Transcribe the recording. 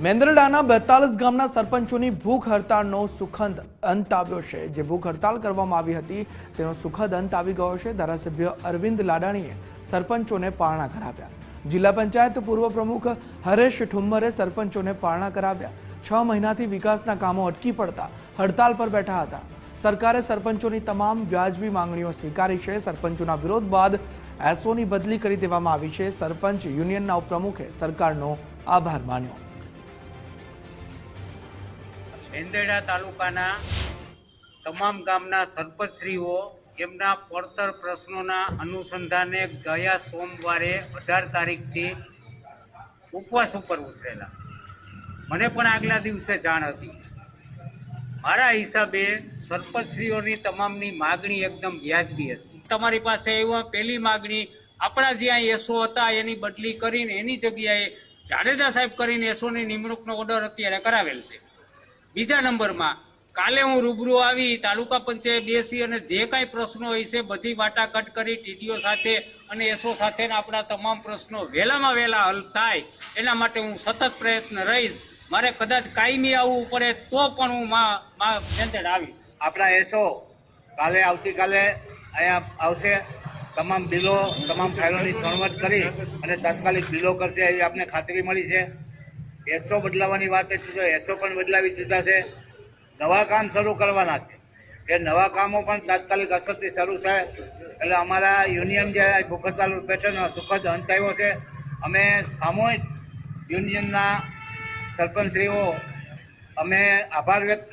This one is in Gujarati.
મેંદરડાના 42 ગામના સરપંચોની ભૂખ હડતાળનો સુખદ અંત આવ્યો છે। જે ભૂખ હડતાળ કરવામાં આવી હતી તેનો સુખદ અંત આવી ગયો છે। ધારાસભ્ય અરવિંદ લાડાણીએ સરપંચોને પારણા કરાવ્યા। જિલ્લા પંચાયત પૂર્વ પ્રમુખ હરેશ ઠુમ્મરે સરપંચોને પારણા કરાવ્યા। 6 મહિનાથી વિકાસના કામો અટકી પડતા હડતાળ પર બેઠા હતા। સરકારે સરપંચોની તમામ વ્યાજબી માંગણીઓ સ્વીકારી છે। સરપંચોના વિરોધ બાદ એસઓની બદલી કરી દેવામાં આવી છે। સરપંચ યુનિયનના ઉપપ્રમુખે સરકારનો આભાર માન્યો। મેંદરડા તાલુકાના તમામ ગામના સરપંચશ્રીઓ એમના પડતર પ્રશ્નોના અનુસંધાને ગયા સોમવારે 18 તારીખથી ઉપવાસ ઉપર ઉતરેલા। મને પણ આગલા દિવસે જાણ હતી। મારા હિસાબે સરપંચશ્રીઓની તમામની માગણી એકદમ વ્યાજબી હતી। તમારી પાસે એવા પહેલી માગણી આપણા જ્યાં એસો હતા એની બદલી કરીને એની જગ્યાએ જાડેજા સાહેબ કરીને એસોની નિમણૂકનો ઓર્ડર અત્યારે કરાવેલ છે। બીજા નંબરમાં કાલે હું રૂબરૂ આવી તાલુકા પંચાયત બેસી અને જે કાંઈ પ્રશ્નો હોય છે બધી વાટાઘાટ કરી ટીડીઓ સાથે અને એસો સાથેના આપણા તમામ પ્રશ્નો વહેલામાં વહેલા હલ થાય એના માટે હું સતત પ્રયત્ન રહીશ। મારે કદાચ કાયમી આવવું પડે તો પણ હું મેંદરડા આવીશ। આપણા એસો કાલે આવતીકાલે અહીંયા આવશે। તમામ બિલો તમામ ફાઇલોની સણવટ કરી અને તાત્કાલિક બિલો કરશે એવી આપને ખાતરી મળી છે। એસો બદલાવાની વાત હતી તો એસો પણ બદલાવી દીધા છે। નવા કામ શરૂ કરવાના છે। એ નવા કામો પણ તાત્કાલિક અસરથી શરૂ થાય એટલે અમારા યુનિયન જે ભૂખ હડતાળ પેટર્નનો સુખદ અંત આવ્યો છે। અમે સામૂહિક યુનિયનના સરપંચશ્રીઓ અમે આભાર વ્યક્ત કરી